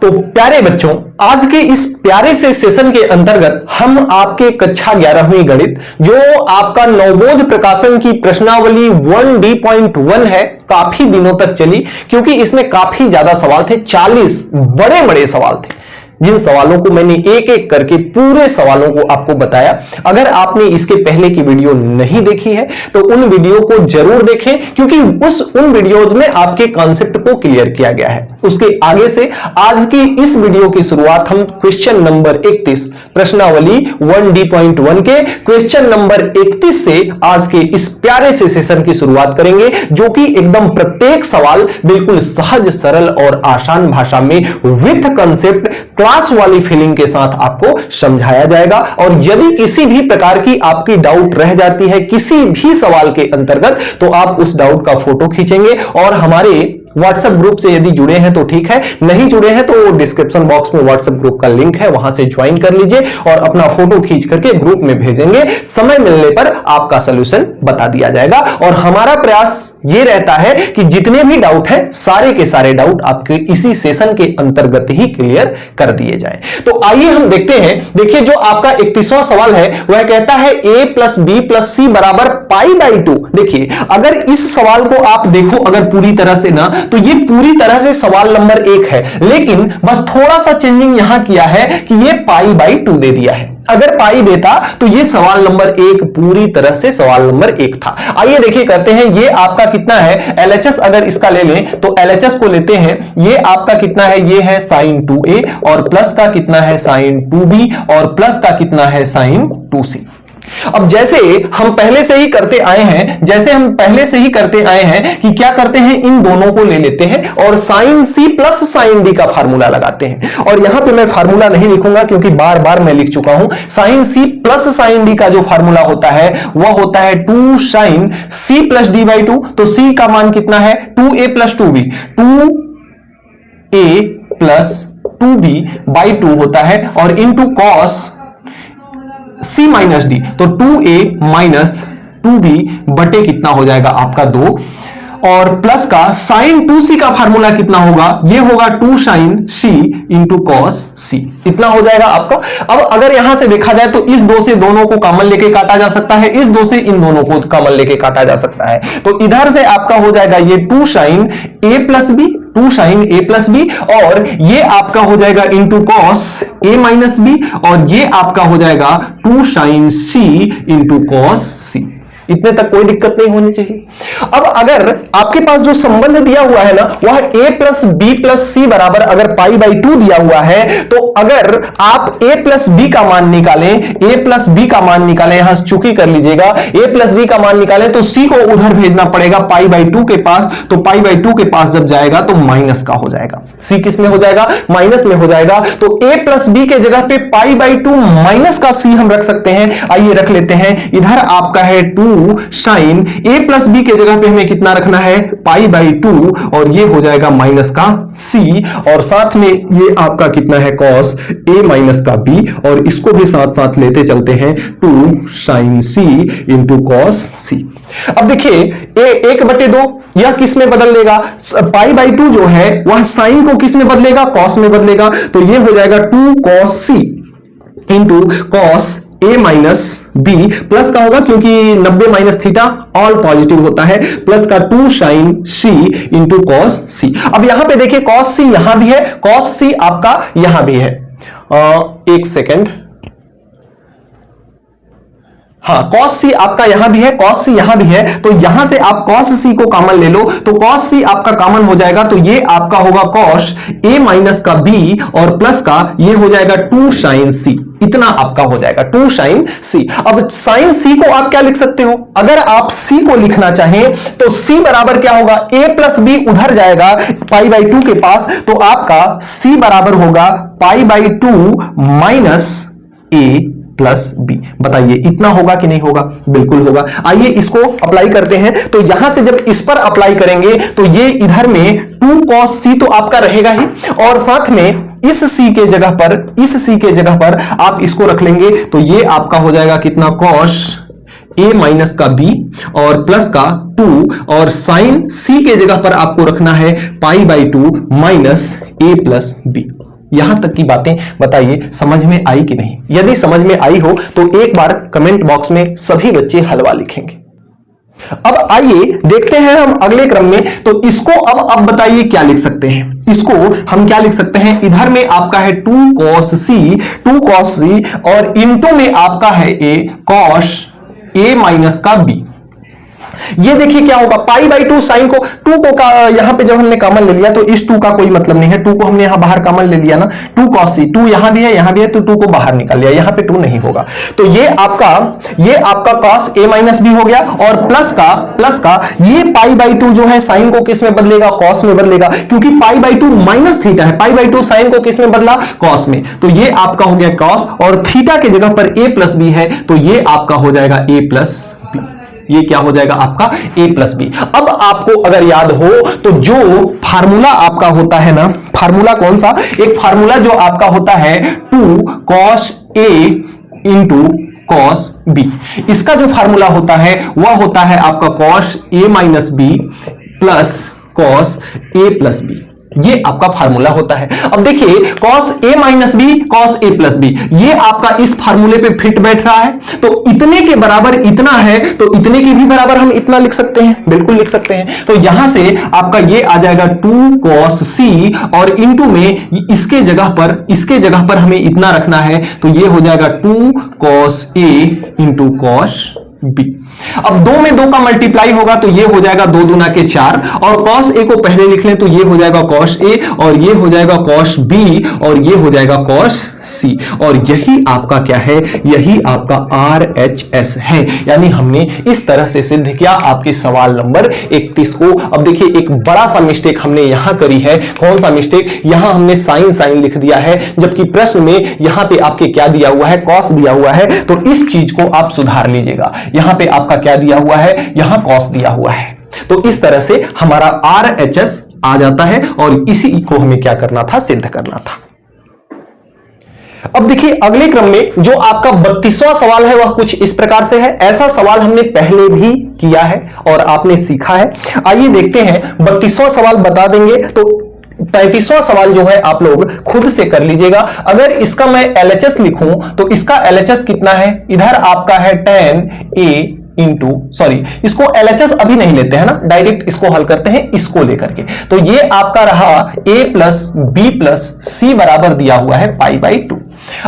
तो प्यारे बच्चों, आज के इस प्यारे से सेशन के अंतर्गत हम आपके कक्षा 11वीं गणित जो आपका नवबोध प्रकाशन की प्रश्नावली 1D.1 है, काफी दिनों तक चली क्योंकि इसमें काफी ज्यादा सवाल थे। 40 बड़े बड़े सवाल थे, जिन सवालों को मैंने एक एक करके पूरे सवालों को आपको बताया। अगर आपने इसके पहले की वीडियो नहीं देखी है तो उन वीडियो को जरूर देखें, क्योंकि उन वीडियोज में आपके कॉन्सेप्ट को क्लियर किया गया है। उसके आगे से आज की इस वीडियो की शुरुआत हम क्वेश्चन नंबर 31 प्रश्नावली 1D.1 के क्वेश्चन नंबर 31 से आज के इस प्यारे से सेशन की शुरुआत करेंगे, जो कि एकदम प्रत्येक सवाल बिल्कुल सहज, सरल और आसान भाषा में विथ कंसेप्ट क्लास वाली फीलिंग के साथ आपको समझाया जाएगा। और यदि किसी भी प्रकार की आपकी डाउट रह जाती है किसी भी सवाल के अंतर्गत, तो आप उस डाउट का फोटो खींचेंगे और हमारे व्हाट्सएप ग्रुप से यदि जुड़े हैं तो ठीक है, नहीं जुड़े हैं तो डिस्क्रिप्शन बॉक्स में व्हाट्सएप ग्रुप का लिंक है, वहां से ज्वाइन कर लीजिए और अपना फोटो खींच करके ग्रुप में भेजेंगे। समय मिलने पर आपका सॉल्यूशन बता दिया जाएगा। और हमारा प्रयास ये रहता है कि जितने भी डाउट है सारे के सारे डाउट आपके इसी सेशन के अंतर्गत ही क्लियर कर दिए जाए। तो आइए हम देखते हैं। देखिए, जो आपका 31वां सवाल है वह कहता है a प्लस बी प्लस सी बराबर π/2। देखिए, अगर इस सवाल को आप देखो अगर पूरी तरह से ना, तो ये पूरी तरह से सवाल नंबर 1 है, लेकिन बस थोड़ा सा चेंजिंग यहां किया है कि ये π/2 दे दिया है। अगर पाई देता तो ये सवाल नंबर 1 पूरी तरह से सवाल नंबर 1 था। आइए देखिए करते हैं। ये आपका कितना है LHS, अगर इसका ले लें तो LHS को लेते हैं। ये आपका कितना है, ये है sin 2a और प्लस का कितना है sin 2b और प्लस का कितना है sin 2c। अब जैसे हम पहले से ही करते आए हैं कि क्या करते हैं, इन दोनों को ले लेते हैं और sin c plus sin d का फार्मूला लगाते हैं। और यहां पे मैं फार्मूला नहीं लिखूंगा क्योंकि बार बार मैं लिख चुका हूं। sin c plus sin d का जो फार्मूला होता है वह होता है 2 sin c प्लस d/2। तो c का मान कितना है 2a plus 2b, 2a plus 2b/2 होता है और into cos c minus D, तो 2a माइनस 2b बटे कितना हो जाएगा आपका 2 और प्लस का sin 2c का फार्मूला कितना होगा, ये होगा 2 sin c into cos c, इतना हो जाएगा आपका। अब अगर यहां से देखा जाए तो इस 2 से दोनों को कॉमन लेके काटा जा सकता है, इस 2 से इन दोनों को कॉमन लेके काटा जा सकता है। तो इधर से आपका हो जाएगा ये 2 sin a plus b, 2 sin a plus b और ये आपका हो जाएगा into cos a minus b और ये आपका हो जाएगा 2 sin c into cos c। इतने तक कोई दिक्कत नहीं होनी चाहिए। अब अगर आपके पास जो संबंध दिया हुआ है ना वह a प्लस बी प्लस सी बराबर अगर π/2 दिया हुआ है, तो अगर आप a प्लस बी का मान निकालें, a प्लस बी का मान निकालें, यहां चुकी कर लीजिएगा, a प्लस बी का मान निकालें तो c को उधर भेजना पड़ेगा π/2 के पास। तो π/2 के पास जब जाएगा तो माइनस का हो जाएगा, c किस में हो जाएगा, माइनस में हो जाएगा। तो a प्लस बी के जगह पे π/2 माइनस का c हम रख सकते हैं। आइए रख लेते हैं। इधर आपका है 2 sin a प्लस बी के जगह पे हमें कितना रखना है π/2 और ये हो जाएगा माइनस का c और साथ में ये आपका कितना है cos a माइनस का b और इसको भी साथ साथ लेते चलते हैं 2 sin c into cos c। अब देखिए a 1/2 यह किस में बदल देगा, π/2 जो है वह साइन को किस में बदलेगा, cos में बदलेगा। तो ये हो जाएगा 2 cos c into cos a minus b plus का होगा क्योंकि 90 माइनस थीटा ऑल पॉजिटिव होता है, प्लस का 2 sin c into cos c। अब यहां पे देखिए cos c यहां भी है, cos c आपका यहां भी है। एक सेकेंड, हाँ cos c आपका यहां भी है, cos c यहां भी है। तो यहां से आप cos c को कॉमन ले लो तो cos c आपका कॉमन हो जाएगा। तो ये आपका होगा cos a माइनस का b और प्लस का ये हो जाएगा 2 sin c, इतना आपका हो जाएगा 2 sin c। अब sin c को आप क्या लिख सकते हो, अगर आप c को लिखना चाहें तो c बराबर क्या होगा, a प्लस b उधर जाएगा π/2 के पास, तो आपका c बराबर होगा π/2 माइनस a प्लस बी। बताइए इतना होगा कि नहीं होगा, बिल्कुल होगा। आइए इसको अप्लाई करते हैं। तो यहां से जब इस पर अप्लाई करेंगे तो ये इधर में 2 cos c तो आपका रहेगा ही और साथ में इस c के जगह पर आप इसको रख लेंगे तो ये आपका हो जाएगा कितना cos a माइनस का b और प्लस का 2 और साइन c के जगह पर आपको रखना है π/2 माइनस a प्लस b। यहां तक की बातें बताइए समझ में आई कि नहीं? यदि समझ में आई हो तो एक बार कमेंट बॉक्स में सभी बच्चे हलवा लिखेंगे। अब आइए देखते हैं हम अगले क्रम में। तो इसको अब बताइए क्या लिख सकते हैं? इसको हम क्या लिख सकते हैं? इधर में आपका है 2 cos c और इनटू में आपका है a cos a माइनस का b। ये देखिए क्या होगा, पाई बाई 2 साइन को 2 को का यहां पे जब हमने कॉमन ले लिया तो इस 2 का कोई मतलब नहीं है, 2 को हमने यहां बाहर कॉमन ले लिया ना, 2 cos c, 2 यहां भी है तो 2 को बाहर निकाल लिया, यहां पे 2 नहीं होगा। तो ये आपका cos a माइनस b हो गया और प्लस का ये पाई बाई 2 जो है साइन को किस में बदलेगा? cos में बदलेगा, क्योंकि पाई बाई 2 माइनस थीटा है, पाई बाई 2 साइन को किस में बदला? cos में। तो ये आपका हो गया cos और थीटा के जगह पर a प्लस b है तो ये आपका हो जाएगा a प्लस b। ये क्या हो जाएगा आपका a प्लस बी। अब आपको अगर याद हो तो जो फार्मूला आपका होता है ना, फार्मूला कौन सा? एक फार्मूला जो आपका होता है 2 cos a into cos b। इसका जो फार्मूला होता है वह होता है आपका cos a minus b plus cos a plus b। ये आपका फार्मूला होता है। अब देखिए cos a minus b cos a plus b, ये आपका इस फार्मूले पे फिट बैठ रहा है। तो इतने के बराबर इतना है तो इतने के भी बराबर हम इतना लिख सकते हैं, बिल्कुल लिख सकते हैं। तो यहां से आपका ये आ जाएगा 2 cos c और इंटू में इसके जगह पर हमें इतना रखना है तो ये हो जाएगा 2 cos a into cos b। अब 2 में 2 का मल्टीप्लाई होगा तो ये हो जाएगा 2 दूना के 4 और cos a को पहले लिख लें तो ये हो जाएगा cos a और ये हो जाएगा cos b और ये हो जाएगा cos c और यही आपका क्या है? यही आपका RHS है। यानी हमने इस तरह से सिद्ध किया आपके सवाल नंबर 31 को। अब देखिए एक बड़ा सा मिस्टेक हमने यहां करी है। कौन सा मिस्टेक? यहां हमने साइन लिख दिया है जबकि प्रश्न में यहां पे आपके क्या दिया हुआ है? cos दिया हुआ है। तो इस चीज को आप सुधार लीजिएगा। यहां पे आपका क्या दिया हुआ है? यहां cos दिया हुआ है। तो इस तरह से हमारा RHS आ जाता है और इसी को हमें क्या करना था? सिद्ध करना था। अब देखिए अगले क्रम में जो आपका 32वां सवाल है वह कुछ इस प्रकार से है। ऐसा सवाल हमने पहले भी किया है और आपने सीखा है। आइए देखते हैं 32वां सवाल बता देंगे तो 35वां सवाल जो है आप लोग खुद से कर लीजिएगा। अगर इसका मैं LHS लिखूं तो इसका LHS कितना है? इधर आपका है tan a इंटू, सॉरी इसको LHS अभी नहीं लेते हैं ना, डायरेक्ट इसको हल करते हैं इसको लेकर के। तो ये आपका रहा a plus b plus c बराबर दिया हुआ है पाई बाई 2।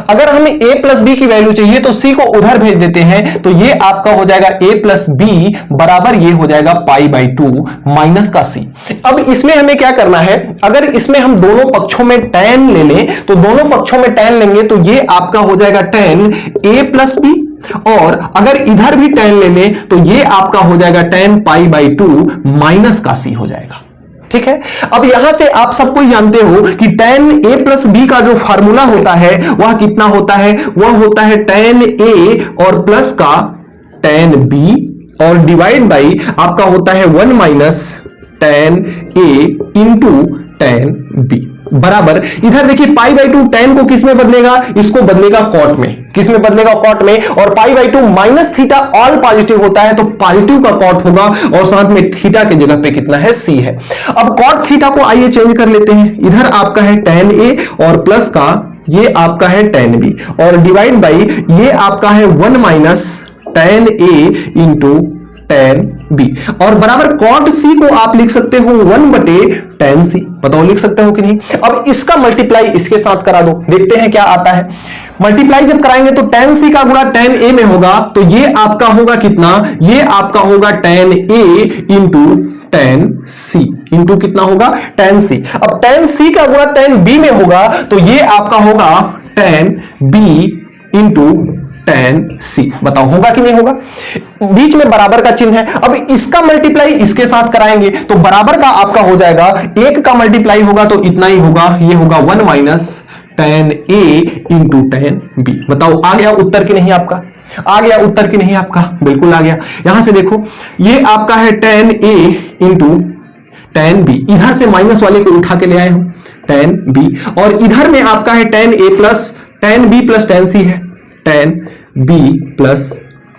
अगर हमें a प्लस b की वैल्यू चाहिए तो c को उधर भेज देते हैं तो ये आपका हो जाएगा a प्लस b बराबर ये हो जाएगा पाई बाई 2 माइनस का c। अब इसमें हमें क्या करना है? अगर इसमें हम दोनों पक्षों में tan ले लें तो दोनों पक्षों में tan लेंगे तो ये आपका हो जाएगा tan a प्लस b और अगर इधर भी tan ले लें तो ये आपका हो जाएगा tan पाई बाई 2 माइनस का c हो जाएगा। ठीक है। अब यहां से आप सबको जानते हो कि tan a प्लस b का जो फार्मूला होता है वह कितना होता है? वह होता है tan a और प्लस का tan b और डिवाइड बाई आपका होता है 1 minus tan a into tan b बराबर। इधर देखिए पाई बाई 2 tan को किस में बदलेगा? इसको बदलेगा कॉट में। किस में बदलेगा? कॉट में। और pi by 2 minus theta all positive होता है तो पॉजिटिव का कॉट होगा और साथ में थीटा के जगह पे कितना है? c है। अब कॉट थीटा को आइए चेंज कर लेते हैं। इधर आपका है tan a और प्लस का ये आपका है tan b और डिवाइड बाई ये आपका है 1 minus tan a into tan b और बराबर cot c को आप लिख सकते हो 1 बटे tan c। बताओ लिख सकते हो कि नहीं? अब इसका मल्टीप्लाई इसके साथ करा दो, देखते हैं क्या आता है। मल्टीप्लाई जब कराएंगे तो tan c का गुणा tan a में होगा तो ये आपका होगा कितना? ये आपका होगा tan a into tan c into कितना होगा? tan c। अब tan c का गुणा tan b में होगा तो ये आपका होगा tan b into tan c। बताओ होगा कि नहीं होगा? बीच में बराबर का चिन्ह है। अब इसका मल्टीप्लाई इसके साथ कराएंगे तो बराबर का आपका हो जाएगा, एक का मल्टीप्लाई होगा तो इतना ही होगा, ये होगा 1 minus tan a into tan b। बताओ आ गया उत्तर कि नहीं आपका? आ गया उत्तर कि नहीं आपका? बिल्कुल आ गया। यहां से देखो ये आपका है tan a into tan b, इधर से माइनस वाले को उठा के ले आए हम tan b और इधर में आपका है tan a plus tan b plus tan c है tan b plus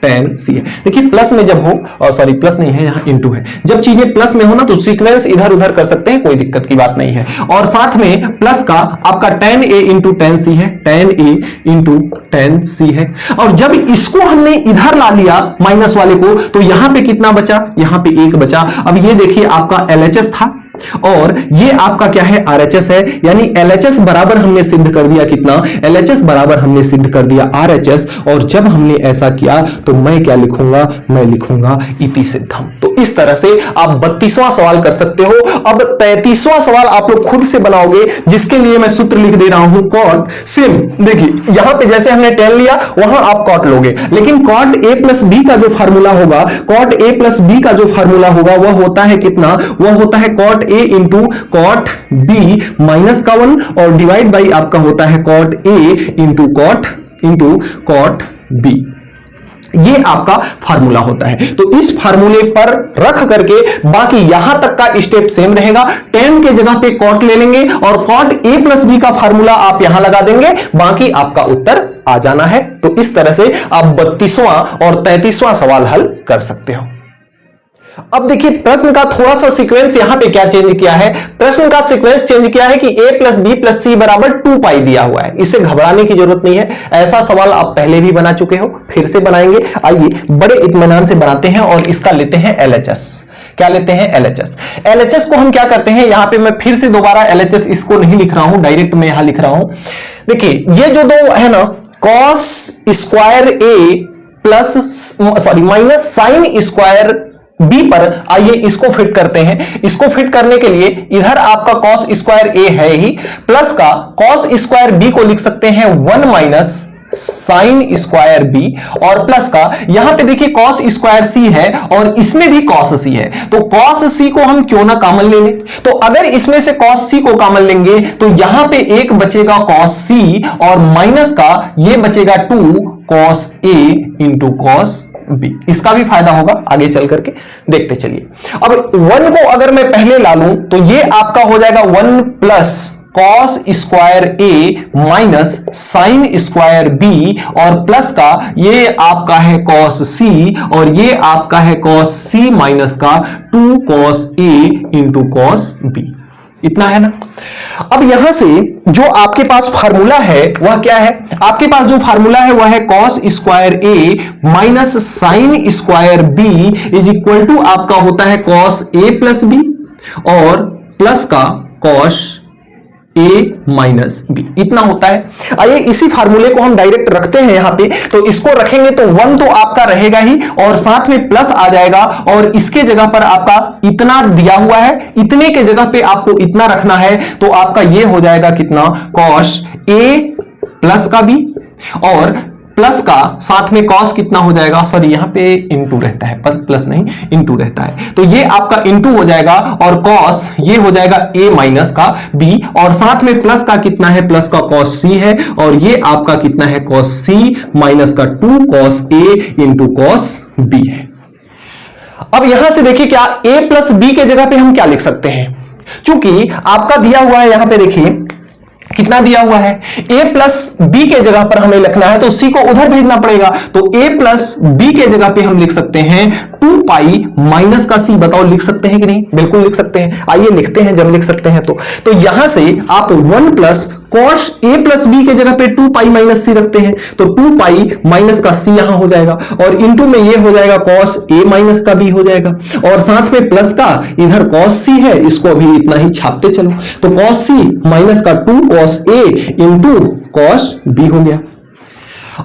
tan c है। देखिए प्लस में जब हो, सॉरी प्लस नहीं है यहां इंटू है, जब चीजें प्लस में हो ना तो सीक्वेंस इधर उधर कर सकते हैं, कोई दिक्कत की बात नहीं है। और साथ में प्लस का आपका tan a into tan c है, tan a into tan c है। और जब इसको हमने इधर ला लिया माइनस वाले को तो यहां पे कितना बचा, यहां पे 1 बचा। अब ये देखिए आपका LHS था और ये आपका क्या है RHS है, यानी LHS बराबर हमने सिद्ध कर दिया कितना, LHS बराबर हमने सिद्ध कर दिया RHS। और जब हमने ऐसा किया तो मैं क्या लिखूंगा, मैं लिखूंगा इति सिद्धम। तो इस तरह से आप 32वां सवाल कर सकते हो। अब 33वां सवाल आप लोग खुद से बनाओगे, जिसके लिए मैं सूत्र लिख दे रहा हूं कॉट। सेम देखिए यहां पे जैसे हमने tan लिया वहां आप कॉट लोगे, लेकिन कॉट a प्लस बी का जो फार्मूला होगा, कॉट a प्लस बी का जो फार्मूला होगा वह होता है कितना, वह होता है cot a into cot b minus का 1 और डिवाइड बाई आपका होता है cot a into cot b. ये आपका फार्मूला होता है। तो इस फार्मूले पर रख करके बाकी यहां तक का स्टेप सेम रहेगा। tan के जगह पे कॉट ले लेंगे और कॉट a प्लस बी का फार्मूला आप यहां लगा देंगे, बाकी आपका उत्तर आ जाना है। तो इस तरह से आप 32वां और 33वां सवाल हल कर सकते हो। अब देखिए प्रश्न का थोड़ा सा सीक्वेंस यहां पे क्या चेंज किया है, प्रश्न का सीक्वेंस चेंज किया है कि a प्लस बी प्लस सी बराबर 2 पाई दिया हुआ है। इससे घबराने की जरूरत नहीं है, ऐसा सवाल आप पहले भी बना चुके हो, फिर से बनाएंगे। आइए बड़े इत्मीनान से बनाते हैं और इसका लेते हैं LHS। क्या लेते हैं LHS। LHS को हम क्या करते हैं, यहां पे मैं फिर से दोबारा LHS इसको नहीं लिख रहा हूं, डायरेक्ट मैं यहां लिख रहा हूं। देखिए ये जो दो है ना, cos square a plus sorry minus sine square b पर, आइए इसको फिट करते हैं। इसको फिट करने के लिए इधर आपका cos स्क्वायर a है ही, प्लस का cos स्क्वायर b को लिख सकते हैं 1 माइनस साइन स्क्वायर b, और प्लस का यहां पे देखिए cos स्क्वायर c है और इसमें भी cos c है, तो cos c को हम क्यों ना कॉमन ले लें। तो अगर इसमें से cos c को कॉमन लेंगे तो यहां पे एक बचेगा cos c और माइनस का ये बचेगा 2 cos a into cos b। इसका भी फायदा होगा आगे चल करके, देखते चलिए। अब 1 को अगर मैं पहले ला लूं तो ये आपका हो जाएगा 1 plus cos square a minus sine square b, और प्लस का ये आपका है cos c और ये आपका है cos c माइनस का 2 cos a into cos b। इतना है ना। अब यहां से जो आपके पास फार्मूला है वह क्या है, आपके पास जो फार्मूला है वह है cos square a minus sine square b is equal to आपका होता है cos a प्लस b और प्लस का cos a माइनस b, इतना होता है। आइए इसी फार्मूले को हम डायरेक्ट रखते हैं यहां पे, तो इसको रखेंगे तो 1 तो आपका रहेगा ही और साथ में प्लस आ जाएगा, और इसके जगह पर आपका इतना दिया हुआ है, इतने के जगह पे आपको इतना रखना है, तो आपका ये हो जाएगा कितना cos a प्लस का b और प्लस का साथ में cos कितना हो जाएगा, सॉरी यहां पे इनटू रहता है, प्लस नहीं इनटू रहता है, तो ये आपका इनटू हो जाएगा और cos ये हो जाएगा a माइनस का b, और साथ में प्लस का कितना है, प्लस का cos c है और ये आपका कितना है cos c माइनस का 2 cos a into cos b है। अब यहां से देखिए क्या a प्लस b के जगह पे हम क्या लिख सकते हैं, चूंकि आपका दिया हुआ है यहां पे देखिए कितना दिया हुआ है, a प्लस बी के जगह पर हमें लिखना है तो c को उधर भेजना पड़ेगा, तो a प्लस बी के जगह पे हम लिख सकते हैं 2 पाई माइनस का c। बताओ लिख सकते हैं कि नहीं, बिल्कुल लिख सकते हैं। आइए लिखते हैं, जब लिख सकते हैं तो यहां से आप 1 plus cos a plus b के जगह पे 2 पाई माइनस सी रखते हैं, तो 2 पाई माइनस का c यहां हो जाएगा और इंटू में ये हो जाएगा cos a माइनस का b हो जाएगा, और साथ में प्लस का इधर cos c है, इसको अभी इतना ही छापते चलो, तो cos c माइनस का 2 cos a into cos b हो गया।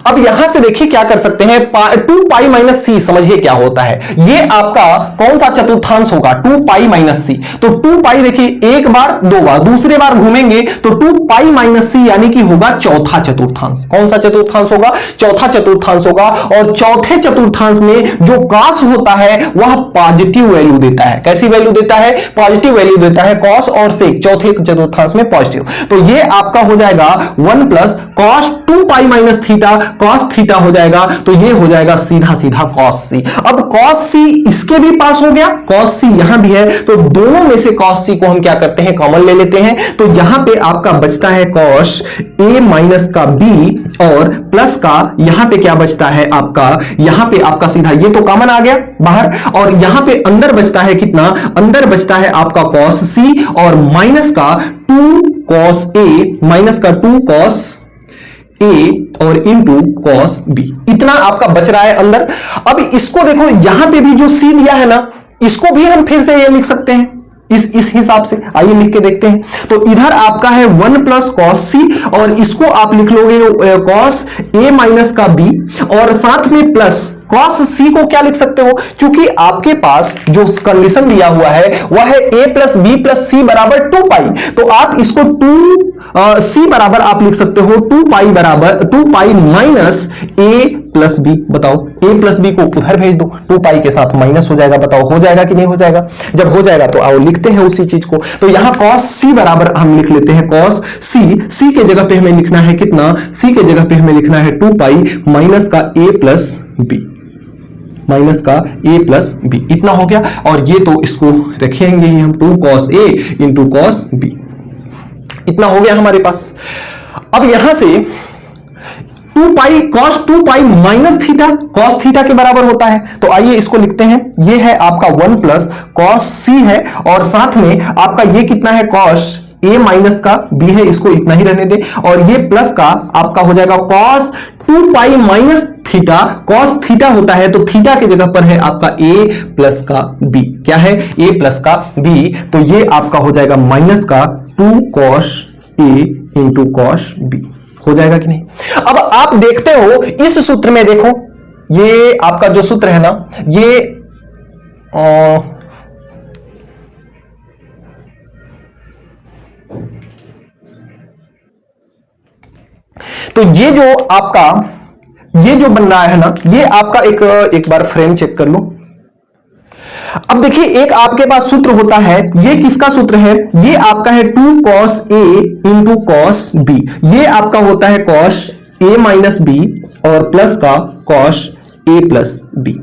अब यहां से देखिए क्या कर सकते हैं, 2 पाई माइनस सी, समझिए क्या होता है, ये आपका कौन सा चतुर्थांश होगा, 2 पाई माइनस सी। तो 2 पाई देखिए एक बार, दो बार, दूसरे बार घूमेंगे तो 2 पाई माइनस सी यानी कि होगा चौथा चतुर्थांश। कौन सा चतुर्थांश होगा, चौथा चतुर्थांश होगा, और चौथे चतुर्थांश में जो cos होता है वह पॉजिटिव वैल्यू देता है। कैसी वैल्यू देता है, पॉजिटिव वैल्यू देता है, cos और sec चौथे चतुर्थांश में पॉजिटिव। तो ये आपका हो जाएगा 1 plus cos 2 pi minus theta, cos theta हो जाएगा, तो ये हो जाएगा सीधा सीधा cos c। अब cos c इसके भी पास हो गया, cos c यहां भी है, तो दोनों में से cos c को हम क्या करते हैं, कॉमन ले लेते हैं। तो यहां पे आपका बचता है cos a माइनस का b और प्लस का यहां पे क्या बचता है आपका, यहां पे आपका सीधा ये तो कॉमन आ गया बाहर, और यहां पे अंदर बचता है कितना, अंदर बचता है आपका cos c और माइनस का 2 cos a, माइनस का 2 cos a और इंटू cos b, इतना आपका बच रहा है अंदर। अब इसको देखो, यहां पे भी जो c दिया है ना, इसको भी हम फिर से ये लिख सकते हैं इस हिसाब से, आइए लिख के देखते हैं। तो इधर आपका है 1 प्लस cos c और इसको आप लिख लोगे cos a माइनस का b और साथ में प्लस cos c को क्या लिख सकते हो, क्योंकि आपके पास जो कंडीशन दिया हुआ है वह है a plus b plus c बराबर 2 पाई, तो आप इसको 2 c बराबर आप लिख सकते हो 2 पाई बराबर 2 pi minus a plus b. बताओ a प्लस बी को उधर भेज दो, 2 पाई के साथ माइनस हो जाएगा, बताओ हो जाएगा कि नहीं हो जाएगा। जब हो जाएगा तो आओ लिखते हैं उसी चीज को। तो यहां cos c बराबर हम लिख लेते हैं cos c के जगह पे हमें लिखना है कितना, c के जगह पे हमें लिखना है 2 पाई माइनस का a प्लस बी, माइनस का a प्लस बी, इतना हो गया। और ये तो इसको रखेंगे हम 2 cos a into cos b, इतना हो गया हमारे पास। अब यहां से 2 पाई cos 2 pi minus theta cos theta के बराबर होता है, तो आइए इसको लिखते हैं। ये है आपका 1 प्लस cos c है और साथ में आपका ये कितना है cos a माइनस का b है, इसको इतना ही रहने दे, और ये प्लस का आपका हो जाएगा cos 2 pi minus theta, cos theta होता है तो थीटा के जगह पर है आपका a प्लस का b, क्या है a प्लस का b, तो ये आपका हो जाएगा माइनस का 2 cos a into cos b, हो जाएगा कि नहीं। अब आप देखते हो इस सूत्र में, देखो ये आपका जो सूत्र है ना, ये तो ये जो आपका ये जो बन रहा है ना, ये आपका एक बार फ्रेम चेक कर लो। अब देखिए एक आपके पास सूत्र होता है, ये किसका सूत्र है, ये आपका है 2 cos a into cos b, ये आपका होता है cos a माइनस b और प्लस का cos a plus b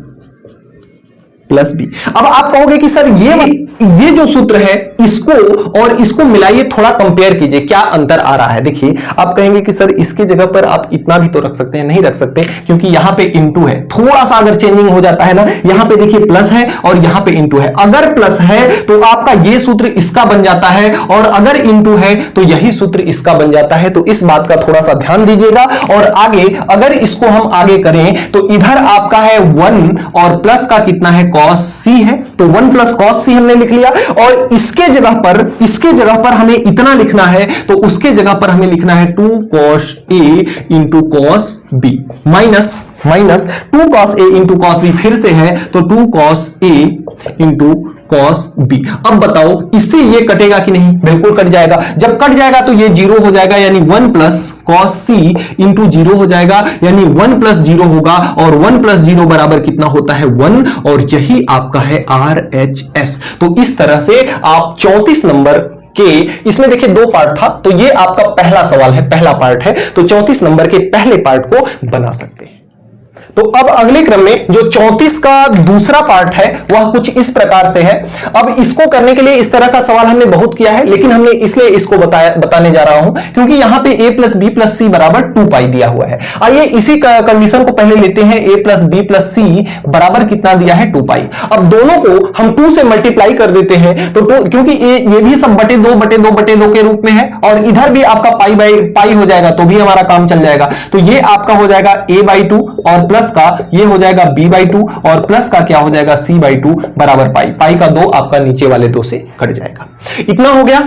plus b. अब आप कहोगे कि सर ये जो सूत्र है इसको और इसको मिलाइए, थोड़ा कंपेयर कीजिए क्या अंतर आ रहा है। देखिए आप कहेंगे कि सर इसके जगह पर आप इतना भी तो रख सकते हैं, नहीं रख सकते क्योंकि यहां पे इंटू है, थोड़ा सा अगर चेंजिंग हो जाता है ना, यहां पे देखिए प्लस है और यहां पे इंटू है। अगर प्लस है तो आपका ये सूत्र इसका बन जाता है और अगर इंटू है तो यही सूत्र इसका बन जाता है। तो इस बात का थोड़ा सा ध्यान दीजिएगा। और आगे अगर इसको हम आगे करें तो इधर आपका है 1 और प्लस का कितना है cos c है, तो 1 प्लस cos c हमने लिख लिया। और इसके जगह पर हमें इतना लिखना है, तो उसके जगह पर हमें लिखना है 2 cos a into cos b minus 2 cos a into cos b, फिर से है तो 2 cos a into cos b। अब बताओ इससे ये कटेगा कि नहीं, बिल्कुल कट जाएगा। जब कट जाएगा तो ये 0 हो जाएगा, यानी 1 प्लस cos c इंटू 0 हो जाएगा, यानी 1 प्लस 0 होगा और 1 प्लस 0 बराबर कितना होता है 1, और यही आपका है RHS। तो इस तरह से आप 34 नंबर के, इसमें देखिए 2 पार्ट था, तो ये आपका पहला सवाल है, पहला पार्ट है, तो 34 नंबर के पहले पार्ट को बना सकते हैं। तो अब अगले क्रम में जो 34 का दूसरा पार्ट है वह कुछ इस प्रकार से है। अब इसको करने के लिए इस तरह का सवाल हमने बहुत किया है, लेकिन हमने इसलिए इसको बताने जा रहा हूं क्योंकि यहां पे a प्लस बी प्लस सी बराबर 2 पाई दिया हुआ है। आइए इसी कंडीशन को पहले लेते हैं, a प्लस बी प्लस सी बराबर कितना दिया है 2 पाई। अब दोनों को हम 2 से मल्टीप्लाई कर देते हैं, तो क्योंकि ये भी सब बटे दो के रूप में है और इधर भी आपका पाई बाई पाई हो जाएगा तो भी हमारा काम चल जाएगा। तो ये आपका हो जाएगा a/2 और प्लस का ये हो जाएगा b/2 और प्लस का क्या हो जाएगा c/2 बराबर पाई का 2 आपका नीचे वाले 2 से कट जाएगा। इतना हो गया।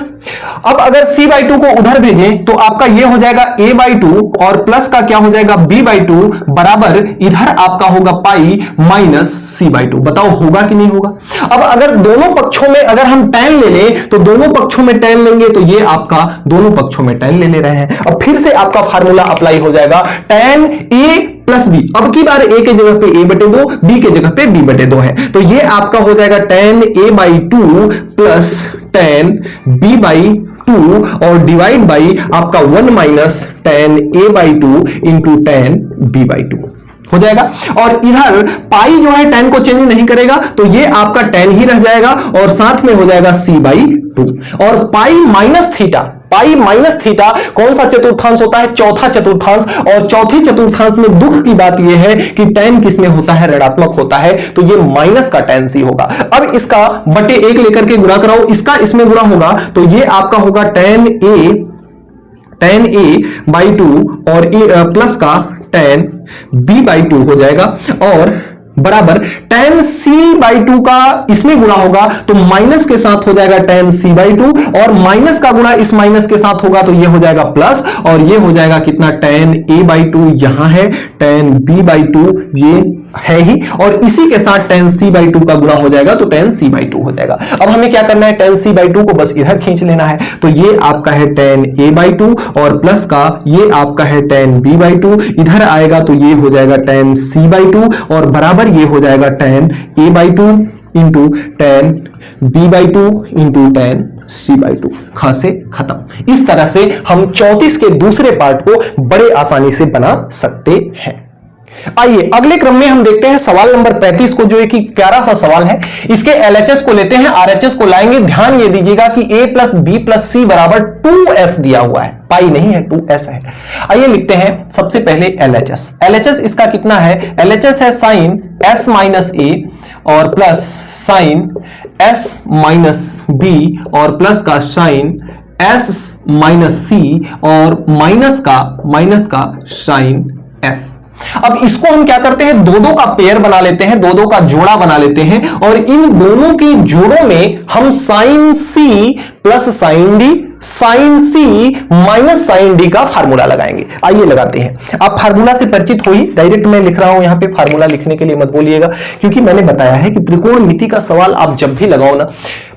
अब अगर c/2 को उधर भेजें तो आपका ये हो जाएगा a/2 और प्लस का क्या हो जाएगा b/2 बराबर इधर आपका होगा पाई माइनस c/2। बताओ होगा कि नहीं होगा। अब अगर दोनों पक्षों में अगर हम tan ले लें तो दोनों पक्षों में tan लेंगे तो ये आपका दोनों पक्षों में tan ले रहे हैं। अब फिर से आपका फार्मूला अप्लाई हो जाएगा tan a प्लस बी। अब की बार a के जगह पे a/2, b के जगह पे b/2 है, तो ये आपका हो जाएगा tan a/2 plus tan b/2 2 और डिवाइड बाई आपका 1 minus tan a by two into tan b by two हो जाएगा। और इधर पाई जो है टेन को चेंज नहीं करेगा, तो ये आपका टेन ही रह जाएगा और साथ में हो जाएगा सी बाई टू। और पाई माइनस थीटा कौन सा चतुर्थांश होता है? चौथा चतुर्थांस। और चौथे चतुर्थांस में दुख की बात यह है कि टेन किसमें होता है? ऋणात्मक होता है, तो ये माइनस का टेन सी होगा। अब इसका बटे एक लेकर के गुणा कराओ, इसका इसमें गुणा होगा तो ये आपका होगा टेन ए बाई टू और प्लस का टेन बी बाई टू हो जाएगा और बराबर टेन सी बाई टू का इसमें गुणा होगा तो माइनस के साथ हो जाएगा टेन सी बाई टू और माइनस का गुणा इस माइनस के साथ होगा तो ये हो जाएगा प्लस और ये हो जाएगा कितना? टेन ए बाई टू यहां है, टेन बी बाई टू ये है ही और इसी के साथ टेन सी बाई टू का गुणा हो जाएगा तो टेन सी बाई टू हो जाएगा। अब हमें क्या करना है? टेन सी बाई टू को बस इधर खींच लेना है, तो ये आपका है टेन ए बाई टू और प्लस का ये आपका है टेन बी बाई टू, इधर आएगा तो ये हो जाएगा टेन सी बाई टू और बराबर ये हो जाएगा tan a by two into tan b by two into tan c by two. खा से खत्म। इस तरह से हम 34 के दूसरे पार्ट को बड़े आसानी से बना सकते हैं। आइए अगले क्रम में हम देखते हैं सवाल नंबर 35 को, जो एक प्यारा सा सवाल है। इसके LHS को लेते हैं, RHS को लाएंगे। ध्यान ये दीजिएगा कि a प्लस बी प्लस सी बराबर 2s दिया हुआ है, पाई नहीं है 2s है। आइए लिखते हैं सबसे पहले LHS। LHS इसका कितना है? LHS है साइन s माइनस ए और plus sine s minus B और प्लस का साइन s माइनस सी और माइनस का साइन s। अब इसको हम क्या करते हैं? दो का पेयर बना लेते हैं, दो का जोड़ा बना लेते हैं और इन दोनों के जोड़ों में हम साइन सी plus sine D, sine C minus sine D का फार्मूला लगाएंगे। आइए लगाते हैं। आप फार्मूला से परिचित हो ही, डायरेक्ट मैं लिख रहा हूं यहां पे, फार्मूला लिखने के लिए मत बोलिएगा क्योंकि मैंने बताया है कि त्रिकोणमिति का सवाल आप जब भी लगाओ ना,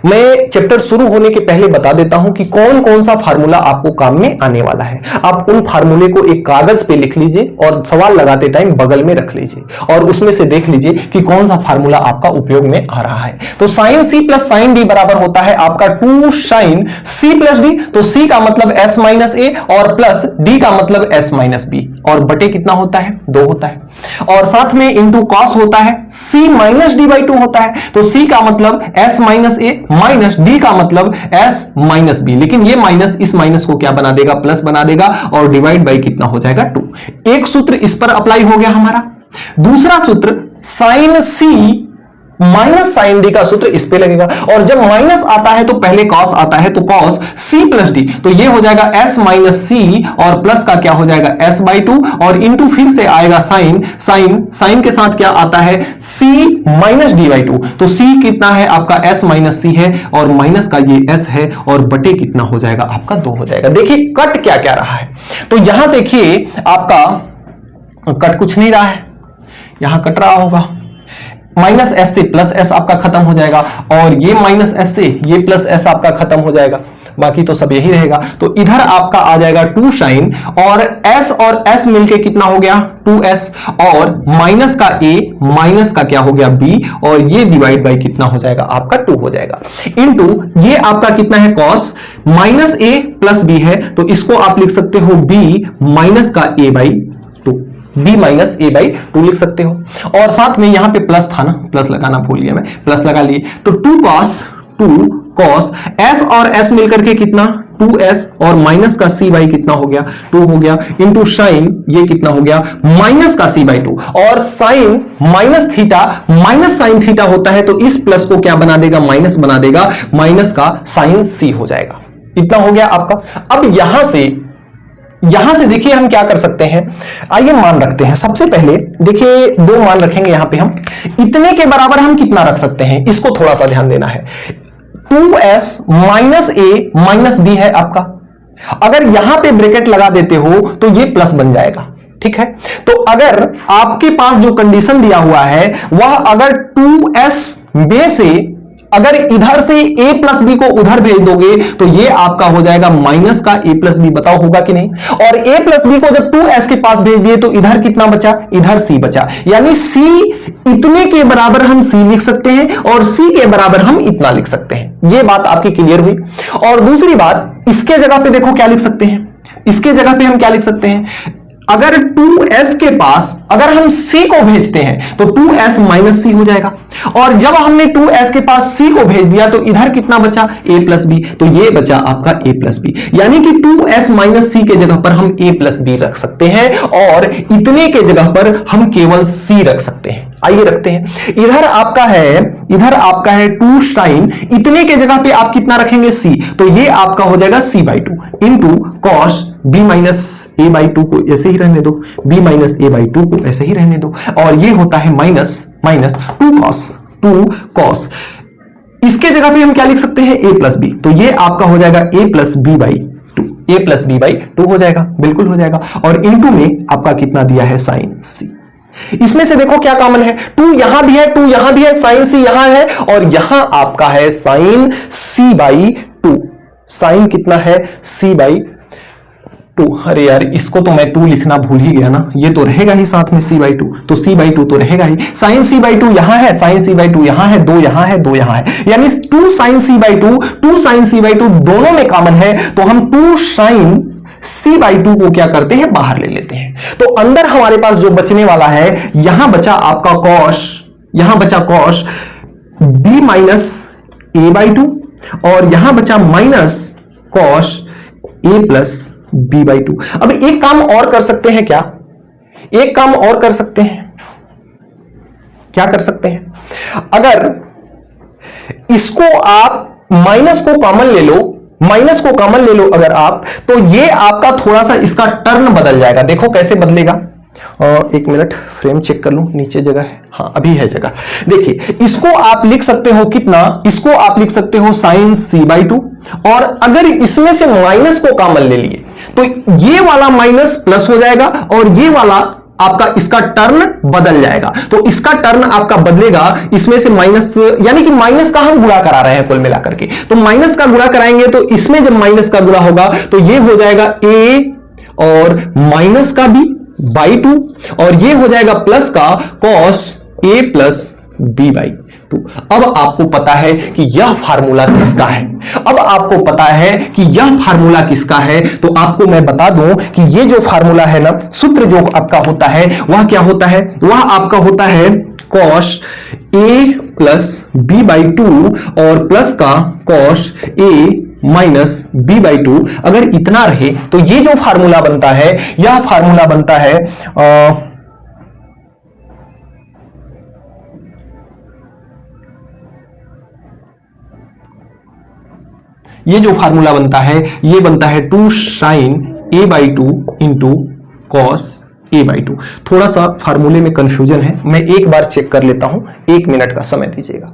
मैं चैप्टर शुरू होने के पहले बता देता हूं कि कौन कौन सा फार्मूला आपको काम में आने वाला है। आप उन फार्मूले को एक कागज पे लिख लीजिए और सवाल लगाते टाइम बगल में रख लीजिए और उसमें से देख लीजिए कि कौन सा फार्मूला आपका उपयोग में आ रहा है। तो साइन सी प्लस साइन डी बराबर होता है आपका 2 साइन सी प्लस डी, तो सी का मतलब s माइनस ए और प्लस डी का मतलब s माइनस बी और बटे कितना होता है? 2 होता है और साथ में इंटू कॉस होता है, c माइनस डी बाई 2 होता है, तो c का मतलब s माइनस ए माइनस डी का मतलब s माइनस बी, लेकिन ये माइनस इस माइनस को क्या बना देगा? प्लस बना देगा और डिवाइड बाई कितना हो जाएगा? 2। एक सूत्र इस पर अप्लाई हो गया हमारा। दूसरा सूत्र sign C minus sine D का सूत्र इस पे लगेगा और जब माइनस आता है तो पहले कॉस आता है, तो कॉस सी प्लस डी, तो ये हो जाएगा s माइनस सी और प्लस का क्या हो जाएगा? s बाई 2 और इंटू फिर से आएगा साइन के साथ क्या आता है? c माइनस डी बाई 2, तो c कितना है आपका? s माइनस सी है और माइनस का ये s है और बटे कितना हो जाएगा आपका? 2 हो जाएगा। देखिए कट क्या क्या रहा है, तो यहां देखिए आपका कट कुछ नहीं रहा है, यहां कट रहा होगा माइनस एस से प्लस एस आपका खत्म हो जाएगा और ये माइनस एस से ये प्लस एस आपका खत्म हो जाएगा, बाकी तो सब यही रहेगा। तो इधर आपका आ जाएगा 2 साइन और s मिलके कितना हो गया? 2s और माइनस का a माइनस का क्या हो गया? b और ये डिवाइड बाई कितना हो जाएगा? आपका 2 हो जाएगा इंटू ये आपका कितना है? cos minus a plus b है, तो इसको आप लिख सकते हो b माइनस का a by 2, b minus A by 2 लिख सकते हो और साथ में यहां पे प्लस था ना, प्लस लगाना भूल गया मैं, प्लस लगा लिए, तो 2 cos s और s मिलकर के कितना? 2s और माइनस का c बाई कितना हो गया? 2 हो गया इंटू साइन ये कितना हो गया? माइनस का c बाई 2 और sine minus theta minus sine theta होता है, तो इस प्लस को क्या बना देगा? माइनस बना देगा, माइनस का साइन c हो जाएगा। इतना हो गया आपका। अब यहां से देखिए हम क्या कर सकते हैं, आइए मान रखते हैं। सबसे पहले देखिए 2 मान रखेंगे यहां पे हम, इतने के बराबर हम कितना रख सकते हैं? इसको थोड़ा सा ध्यान देना है। 2s माइनस ए माइनस बी है आपका, अगर यहां पे ब्रैकेट लगा देते हो तो ये प्लस बन जाएगा, ठीक है। तो अगर आपके पास जो कंडीशन दिया हुआ है वह अगर 2s में से अगर इधर से a प्लस बी को उधर भेज दोगे तो ये आपका हो जाएगा माइनस का a प्लस बी, बताओ होगा कि नहीं। और a प्लस बी को जब 2s के पास भेज दिए तो इधर कितना बचा, इधर c बचा, यानी c इतने के बराबर हम c लिख सकते हैं और c के बराबर हम इतना लिख सकते हैं। ये बात आपकी क्लियर हुई। और दूसरी बात, इसके जगह पे देखो क्या लिख सकते हैं, इसके जगह पे हम क्या लिख सकते हैं, अगर 2s के पास अगर हम c को भेजते हैं तो 2s माइनस सी हो जाएगा, और जब हमने 2s के पास c को भेज दिया तो इधर कितना बचा, a प्लस बी, तो ये बचा आपका a प्लस बी, यानी कि 2s माइनस सी के जगह पर हम a प्लस बी रख सकते हैं और इतने के जगह पर हम केवल c रख सकते हैं। आइए रखते हैं, इधर आपका है 2 साइन, इतने के जगह पे आप कितना रखेंगे c, तो ये आपका हो जाएगा c/2 into cos b minus A by to को ऐसे ही रहने दो, b minus A by to को ऐसे ही रहने दो, और ये होता है माइनस 2 कॉस, इसके जगह पे हम क्या लिख सकते हैं, a प्लस बी, तो ये आपका हो जाएगा a plus b by two हो जाएगा, बिल्कुल हो जाएगा। और इंटू में आपका कितना दिया है, साइन c। इसमें से देखो क्या कॉमन है, 2 यहां भी है, 2 यहां भी है, साइन c यहां है, और यहां आपका है साइन c/2, साइन कितना है, c/2। अरे यार, इसको तो मैं 2 लिखना भूल ही गया ना, ये तो रहेगा ही साथ में c/2, तो c/2 तो रहेगा ही। साइन c/2 यहां है, साइन c/2 यहां है, 2 यहां है, 2 यहां है, यानी 2 साइन c/2 दोनों में कॉमन है, तो हम 2 साइन c/2 को क्या करते हैं, बाहर ले लेते हैं। तो अंदर हमारे पास जो बचने वाला है, यहां बचा आपका कॉस b माइनस a/2, और यहां बचा minus cos a plus b/2। अब एक काम और कर सकते हैं, क्या कर सकते हैं, अगर इसको आप माइनस को कॉमन ले लो अगर आप, तो ये आपका थोड़ा सा इसका टर्न बदल जाएगा। देखो कैसे बदलेगा, एक मिनट फ्रेम चेक कर लूं, नीचे जगह है, हाँ अभी है जगह। देखिए, इसको आप लिख सकते हो कितना, इसको आप लिख सकते हो साइन c/2, और अगर इसमें से माइनस को कॉमन ले लिए तो ये वाला माइनस प्लस हो जाएगा, और ये वाला आपका इसका टर्न बदल जाएगा। तो इसका टर्न आपका बदलेगा, इसमें से माइनस, यानी कि माइनस का हम गुणा करा रहे हैं कुल मिलाकर के, तो माइनस का गुणा कराएंगे तो इसमें जब माइनस का गुणा होगा तो ये हो जाएगा a और माइनस का b/2, और ये हो जाएगा प्लस का cos a प्लस b/2। अब आपको पता है कि यह फार्मूला किसका है, तो आपको मैं बता दूं कि ये जो फार्मूला है ना, सूत्र जो आपका होता है वह क्या होता है, वह आपका होता है cos a प्लस b/2 और प्लस का cos a माइनस b/2। अगर इतना रहे तो ये जो फार्मूला बनता है, यह फार्मूला बनता है ये जो फार्मूला बनता है, ये बनता है 2 sign a/2 into cos a/2। थोड़ा सा फार्मूले में कंफ्यूजन है, मैं एक बार चेक कर लेता हूं, 1 मिनट का समय दीजिएगा।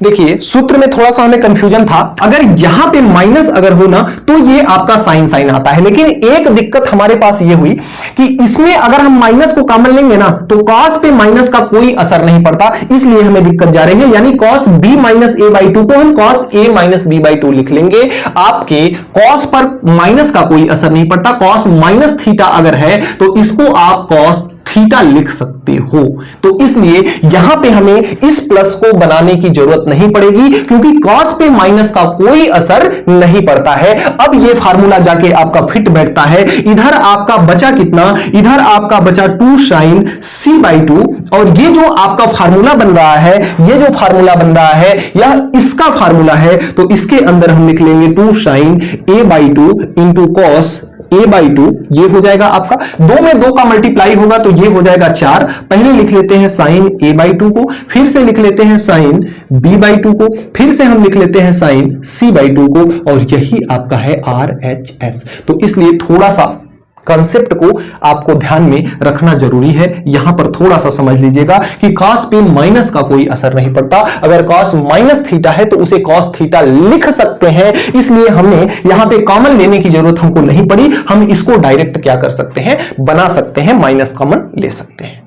देखिए, सूत्र में थोड़ा सा हमें कंफ्यूजन था, अगर यहां पे माइनस अगर हो ना तो ये आपका साइन आता है, लेकिन एक दिक्कत हमारे पास ये हुई कि इसमें अगर हम माइनस को कॉमन लेंगे ना तो कॉस पे माइनस का कोई असर नहीं पड़ता, इसलिए हमें दिक्कत जा रही है, यानी कॉस b माइनस a/2 को हम कॉस a माइनस b/2 लिख लेंगे। आपके कॉस पर माइनस का कोई असर नहीं पड़ता, कॉस माइनस थीटा अगर है तो इसको आप कॉस थीटा लिख सकते हो, तो इसलिए यहां पे हमें इस प्लस को बनाने की जरूरत नहीं पड़ेगी, क्योंकि कॉस पे माइनस का कोई असर नहीं पड़ता है। अब ये फार्मूला जाके आपका फिट बैठता है। इधर आपका बचा कितना, इधर आपका बचा 2 साइन c/2, और ये जो आपका फार्मूला बन रहा है, यह इसका फार्मूला है, तो इसके अंदर हम लिख लेंगे 2 sign a/2 into cos a/2, ये हो जाएगा आपका, 2 में 2 का मल्टीप्लाई होगा तो ये हो जाएगा 4। पहले लिख लेते हैं साइन a/2 को, फिर से लिख लेते हैं साइन b/2 को, फिर से हम लिख लेते हैं साइन c/2 को, और यही आपका है RHS। तो इसलिए थोड़ा सा कंसेप्ट को आपको ध्यान में रखना जरूरी है, यहां पर थोड़ा सा समझ लीजिएगा कि कॉस पे माइनस का कोई असर नहीं पड़ता। अगर कॉस माइनस थीटा है तो उसे कॉस थीटा लिख सकते हैं, इसलिए हमने यहां पे कॉमन लेने की जरूरत हमको नहीं पड़ी, हम इसको डायरेक्ट क्या कर सकते हैं, बना सकते हैं, माइनस कॉमन ले सकते हैं।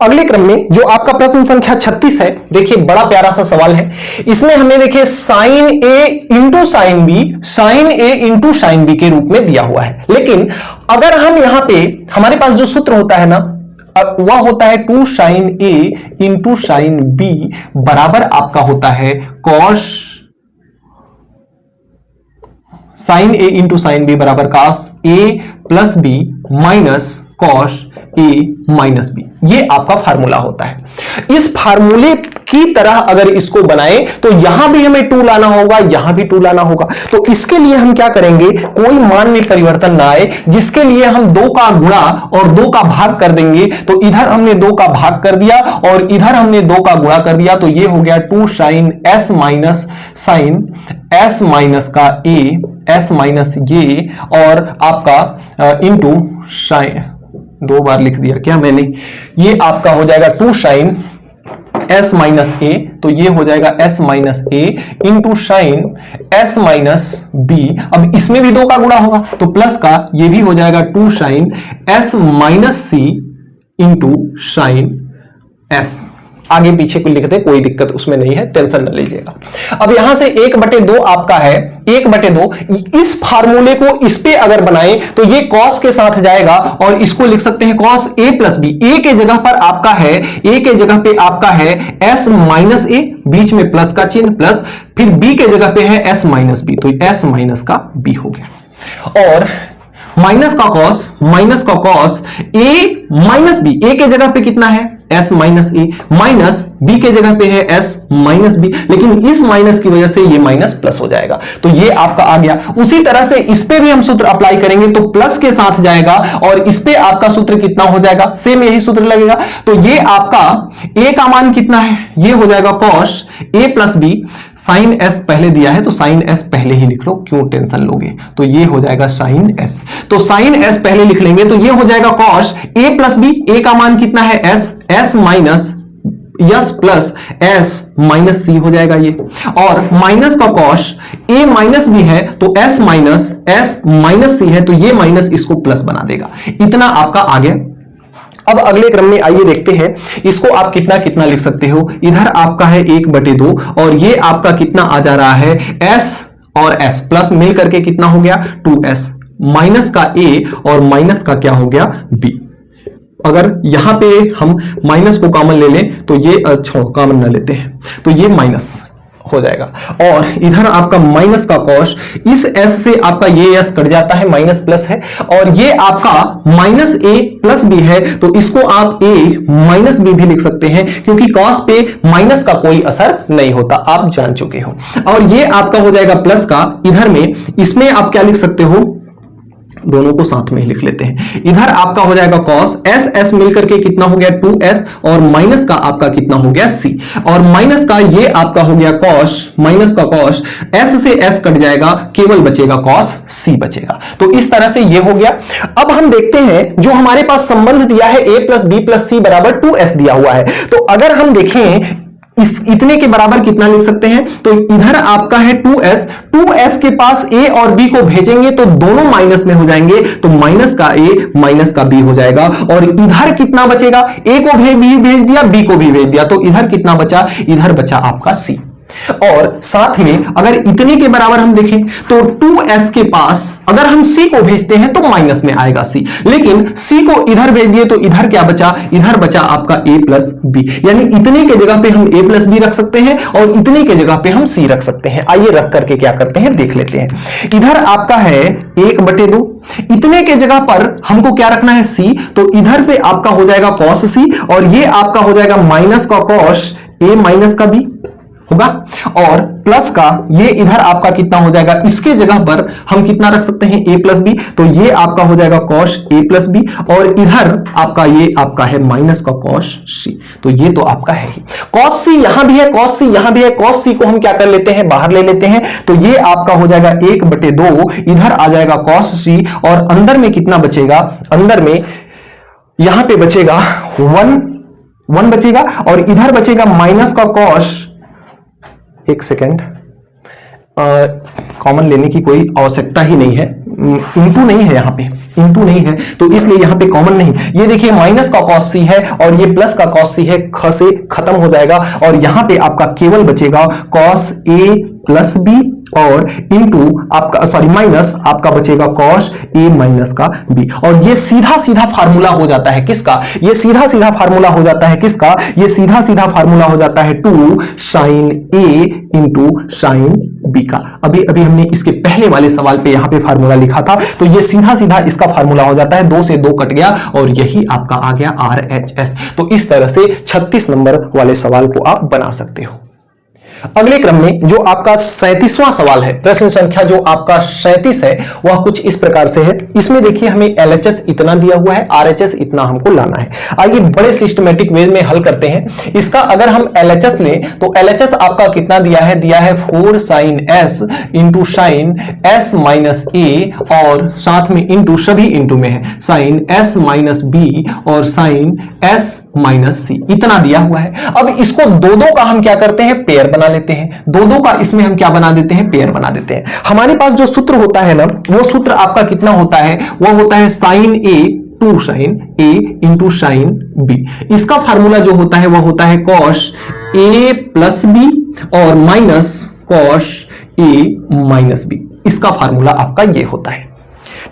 अगले क्रम में जो आपका प्रश्न संख्या 36 है, देखिए बड़ा प्यारा सा सवाल है। इसमें हमें देखिए साइन ए इंटू साइन बी, साइन ए इंटू साइन बी के रूप में दिया हुआ है। लेकिन अगर हम यहां पे हमारे पास जो सूत्र होता है ना, वह होता है 2 साइन ए इंटू साइन बी बराबर आपका होता है कॉस साइन ए इंटू साइन बी बराबर cos A plus B minus cos A minus B. ये आपका फार्मूला होता है। इस फार्मूले की तरह अगर इसको बनाए तो यहां भी हमें 2 लाना होगा, यहां भी 2 लाना होगा। तो इसके लिए हम क्या करेंगे, कोई मान में परिवर्तन ना आए, जिसके लिए हम 2 का गुणा और 2 का भाग कर देंगे। तो इधर हमने 2 का भाग कर दिया और इधर हमने 2 का गुणा कर दिया, तो ये हो गया 2 sine S minus sine S minus का ए एस माइनस ये और आपका इंटू साइन, 2 बार लिख दिया क्या मैंने, ये आपका हो जाएगा 2 साइन एस माइनस ए, तो ये हो जाएगा S minus A into sine S minus B. अब इसमें भी 2 का गुणा होगा तो प्लस का ये भी हो जाएगा 2 साइन एस माइनस सी इंटू साइन एस। आगे पीछे को लिखते, कोई दिक्कत उसमें नहीं है, टेंशन न लीजिएगा। अब यहां से 1/2 आपका है, 1/2 इस फार्मूले को इस पे अगर बनाएं तो ये कॉस के साथ जाएगा और इसको लिख सकते हैं कॉस ए प्लस बी। ए के जगह पर आपका है, ए के जगह पे आपका है एस माइनस ए, बीच में प्लस का चिन्ह प्लस, फिर बी के जगह पे है एस माइनस बी, तो एस माइनस का बी हो गया। और माइनस का कॉस ए माइनस बी, ए के जगह पे कितना है एस माइनस ए, माइनस बी के जगह पे है एस माइनस बी, लेकिन इस माइनस की वजह से ये माइनस प्लस हो जाएगा, तो ये आपका आ गया। उसी तरह से इस पे भी हम सूत्र अप्लाई करेंगे तो प्लस के साथ जाएगा और इस पे आपका सूत्र कितना हो जाएगा, सेम यही सूत्र लगेगा। तो ये आपका ए का मान कितना है, ये हो जाएगा cos A plus B, sign S पहले दिया है तो साइन एस पहले ही लिख लो, क्यों टेंशन लोगे, तो ये हो जाएगा साइन एस। तो साइन एस पहले लिख लेंगे तो ये हो जाएगा cos A plus B, A का मान कितना है S, S minus S plus S minus C हो जाएगा ये, और माइनस का कॉस ए माइनस बी है तो एस माइनस एस माइनस सी है तो ये माइनस इसको प्लस बना देगा। इतना आपका आ गया। अब अगले क्रम में आइए देखते हैं, इसको आप कितना कितना लिख सकते हो। इधर आपका है 1/2 और ये आपका कितना आ जा रहा है s और s प्लस मिल करके कितना हो गया 2s, माइनस का a और माइनस का क्या हो गया b। अगर यहां पे हम माइनस को कॉमन ले लें तो ये कॉमन ना लेते हैं तो ये माइनस हो जाएगा, और इधर आपका माइनस का कॉस, इस s से आपका ये s कट जाता है, माइनस प्लस है, और ये आपका माइनस a प्लस b है तो इसको आप a माइनस b भी लिख सकते हैं, क्योंकि कॉस पे माइनस का कोई असर नहीं होता, आप जान चुके हो। और ये आपका हो जाएगा प्लस का, इधर में इसमें आप क्या लिख सकते हो, दोनों को साथ में ही लिख लेते हैं। इधर आपका हो जाएगा cos s s मिलकर के कितना हो गया 2s, और माइनस का आपका कितना हो गया c, और माइनस का ये आपका हो गया cos, माइनस का cos, s से s कट जाएगा, केवल बचेगा cos c बचेगा। तो इस तरह से ये हो गया। अब हम देखते हैं जो हमारे पास संबंध दिया है a प्लस बी प्लस सी बराबर 2s दिया हुआ है, तो अगर हम देखें इस इतने के बराबर कितना लिख सकते हैं, तो इधर आपका है 2s, 2s के पास a और b को भेजेंगे तो दोनों माइनस में हो जाएंगे, तो माइनस का a माइनस का b हो जाएगा। और इधर कितना बचेगा, a को भी भेज दिया, b को भी भेज दिया, तो इधर कितना बचा, इधर बचा आपका c। और साथ में अगर इतने के बराबर हम देखें तो 2s के पास अगर हम c को भेजते हैं तो माइनस में आएगा c, लेकिन c को इधर भेज दिए तो इधर क्या बचा, इधर बचा आपका a प्लस बी, यानी इतने के जगह पे हम a प्लस बी रख सकते हैं और इतने के जगह पे हम c रख सकते हैं। आइए रख करके क्या करते हैं देख लेते हैं। इधर आपका है 1/2, इतने के जगह पर हमको क्या रखना है c, तो इधर से आपका हो जाएगा cos c और ये आपका हो जाएगा माइनस का cos a माइनस का b होगा, और प्लस का ये इधर आपका कितना हो जाएगा, इसके जगह पर हम कितना रख सकते हैं a प्लस बी, तो ये आपका हो जाएगा cos a प्लस बी, और इधर आपका ये आपका है माइनस का cos c, तो ये तो आपका है ही। cos c यहां भी है, cos c यहां भी है, cos c को हम क्या कर लेते हैं, बाहर ले लेते हैं, तो ये आपका हो जाएगा 1/2, इधर आ जाएगा cos c, और अंदर में कितना बचेगा, अंदर में यहां पे बचेगा 1 बचेगा, और इधर बचेगा माइनस का cos, एक सेकेंड, कॉमन लेने की कोई आवश्यकता ही नहीं है, इंटू नहीं है, यहाँ पे इंटू नहीं है तो इसलिए यहाँ पे कॉमन नहीं। ये देखिए माइनस का कॉस सी है और ये प्लस का कॉस सी है, ख से खत्म हो जाएगा और यहाँ पे आपका केवल बचेगा कॉस ए प्लस बी और इंटू आपका सॉरी माइनस आपका बचेगा कॉस ए माइनस का बी। और ये सीधा सीधा फार्मूला हो जाता है किसका, ये सीधा सीधा फार्मूला हो जाता है किसका, ये सीधा सीधा फार्मूला हो जाता है 2 साइन ए इंटू साइन बी का। अभी अभी हमने इसके पहले वाले सवाल पे यहां पे फार्मूला लिखा था तो ये सीधा सीधा इसका फार्मूला हो जाता है, 2 से 2 कट गया और यही आपका आ गया RHS। तो इस तरह से 36 नंबर वाले सवाल को आप बना सकते हो। अगले क्रम में जो आपका 37वां सवाल है, प्रश्न संख्या जो आपका 37 है वह कुछ इस प्रकार से है। इसमें देखिए हमें LHS इतना दिया हुआ है, RHS इतना हमको लाना है। आइए बड़े सिस्टमेटिक वे में हल करते हैं। इसका अगर हम LHS लें तो LHS आपका कितना दिया है, दिया है 4 sine S into sine S minus ए और साथ में इंटू, सभी इंटू में है, साइन S माइनस बी और साइन S माइनस सी, इतना दिया हुआ है। अब इसको दो का हम क्या करते हैं, पेयर बना लेते हैं। दो का इसमें हम क्या बना देते हैं, पेयर बना देते हैं। हमारे पास जो सूत्र होता है ना, वो सूत्र आपका कितना होता है, वो होता है साइन ए 2 साइन ए इंटू साइन बी। इसका फार्मूला जो होता है वो होता है कॉस ए प्लस बी और minus cos A minus B. इसका फार्मूला आपका ये होता है,